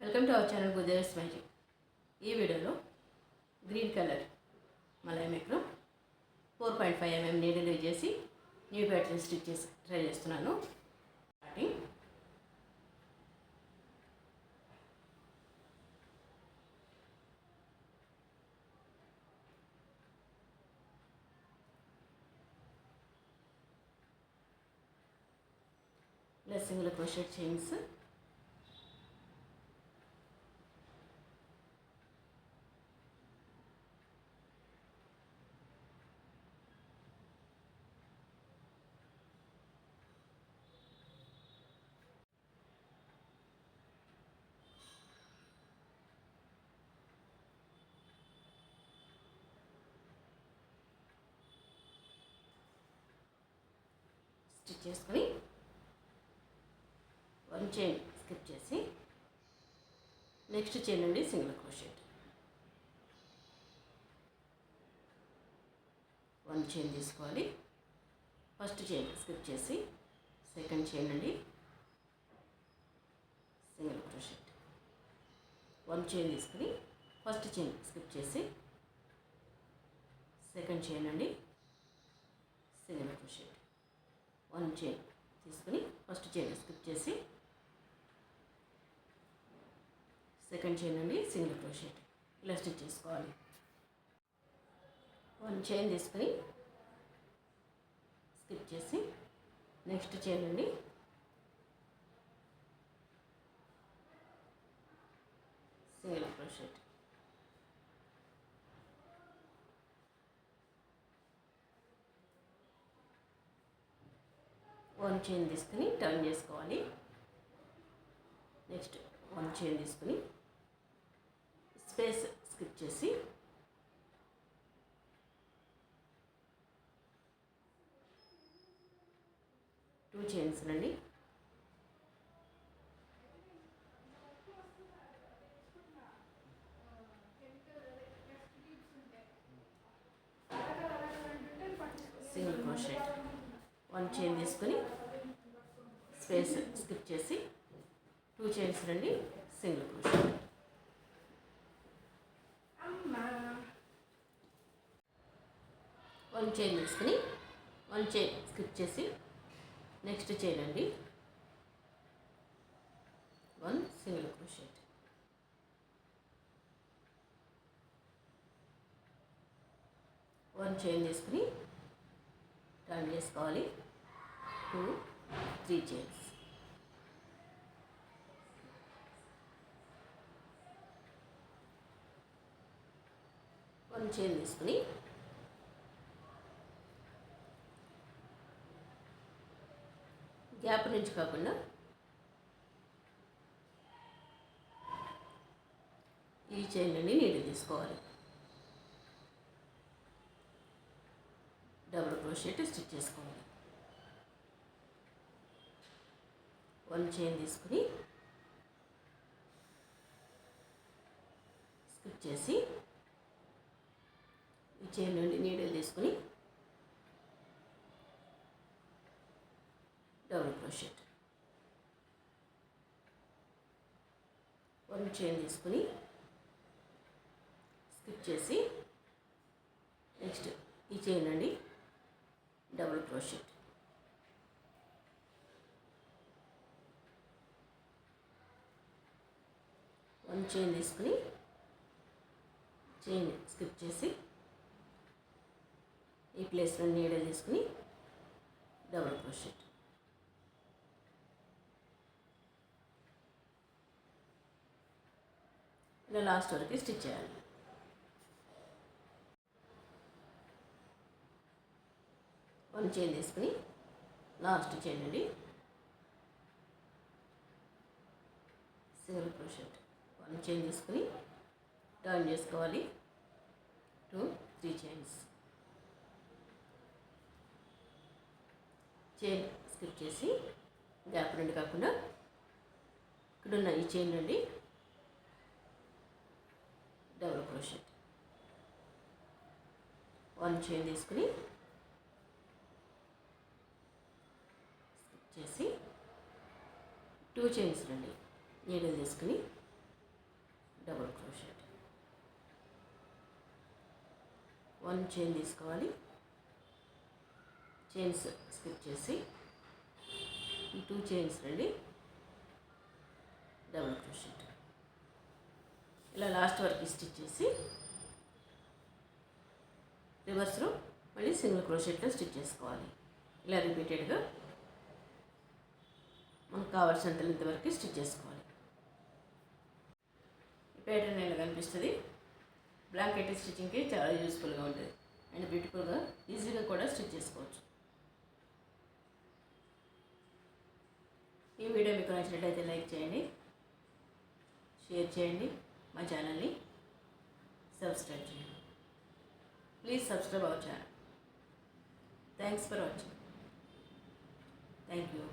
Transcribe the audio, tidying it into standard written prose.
Welcome to our channel Gujarat magic. ఈ వీడియోలో green colour మలై మేక్లో 4.5 mm నీడిల్ యూజ్ చేసి న్యూ ప్యాటర్న్ స్టిచ్ చేసి ట్రై చేస్తున్నాను. స్టార్టింగ్ ఇలా సింగిల్ క్రోషెట్ చైన్స్, స్టిచ్ చేసుకొని వన్ చైన్ స్కిప్ చేసి నెక్స్ట్ చైన్ నుండి సింగిల్ క్రోషెట్, వన్ చైన్ తీసుకోవాలి. ఫస్ట్ చైన్ స్కిప్ చేసి సెకండ్ చైన్ నుండి సింగిల్ క్రోషెట్, వన్ చైన్ తీసుకుని ఫస్ట్ చైన్ స్కిప్ చేసి సెకండ్ చైన్ నుండి సింగిల్ క్రోషెట్, వన్ చైన్ తీసుకుని ఫస్ట్ చైన్ స్కిప్ చేసి సెకండ్ చైన్ నుండి సింగిల్ క్రోషెట్ ఇలా స్టిచ్ చేసుకోవాలి. వన్ చైన్ తీసుకుని స్కిప్ చేసి నెక్స్ట్ చైన్ నుండి సింగిల్ క్రోషెట్, వన్ చైన్ తీసుకుని టర్న్ చేసుకోవాలి. నెక్స్ట్ వన్ చైన్ తీసుకుని స్పేస్ స్కిప్ చేసి టూ చైన్స్ నండి, సింగిల్ క్రోషెట్, వన్ చైన్ తీసుకుని స్పేస్ స్కిప్ చేసి టూ చైన్స్ రండి, సింగిల్ క్రోషెట్, వన్ చైన్ తీసుకుని వన్ చైన్ స్కిప్ చేసి నెక్స్ట్ చైన్ అండి, one single crochet, one chain తీసుకుని టర్న్ చేసుకోవాలి. Two three chains, one chain తీసుకుని గ్యాప్ నుంచి కాకుండా ఈ చైన్ నుండి నీడిల్ తీసుకోవాలి. డబుల్ క్రోషెట్ స్టిచ్ చేసుకోవాలి. వన్ చైన్ తీసుకుని స్కిప్ చేసి ఈ చైన్ నుండి నీడిల్ తీసుకుని డబుల్ క్రోషెట్, వన్ చైన్ తీసుకుని స్కిప్ చేసి నెక్స్ట్ ఈ చైన్ నుండి డబుల్ క్రోషెట్, వన్ చైన్ తీసుకుని చైన్ స్కిప్ చేసి ఈ ప్లేస్లో నీడల్ తీసుకుని డబుల్ క్రోషెట్, ఇలా లాస్ట్ వరకు స్టిచ్ చేయాలి. వన్ చైన్ తీసుకుని లాస్ట్ చైన్ అండి, సింగిల్ క్రోషెట్, వన్ చైన్ తీసుకుని టర్న్ చేసుకోవాలి. Two three chains, chain skip చేసి గ్యాప్ నుండి కాకుండా ఇక్కడున్న ఈ చైన్ నుండి డబుల్ క్రోషెట్, వన్ చైన్ తీసుకుని స్కిప్ చేసి టూ చైన్స్ రండి, నీడిల్ తీసుకుని డబుల్ క్రోషెట్, 1 చైన్ తీసుకోవాలి. చైన్స్ స్కిప్ చేసి ఈ 2 చైన్స్ రండి, డబుల్ క్రోషెట్. ఇలా లాస్ట్ వరకు స్టిచ్ చేసి రివర్స్లో మళ్ళీ సింగిల్ క్రోషెట్లో స్టిచ్ చేసుకోవాలి. ఇలా రిపీటెడ్గా మనకు కావాల్సినంత లెంత్ వరకు స్టిచ్ చేసుకోవాలి. ఈ ప్యాటర్న్ ఇలా కనిపిస్తుంది. బ్లాంకెట్ స్టిచ్చింగ్కి చాలా యూస్ఫుల్గా ఉంటుంది అండ్ బ్యూటిఫుల్గా ఈజీగా కూడా స్టిచ్ చేసుకోవచ్చు. ఈ వీడియో మీకు నచ్చినట్లయితే లైక్ చేయండి, షేర్ చేయండి, మా ఛానల్ని సబ్స్క్రైబ్ చేయండి. Please subscribe our channel. Thanks for watching. Thank you.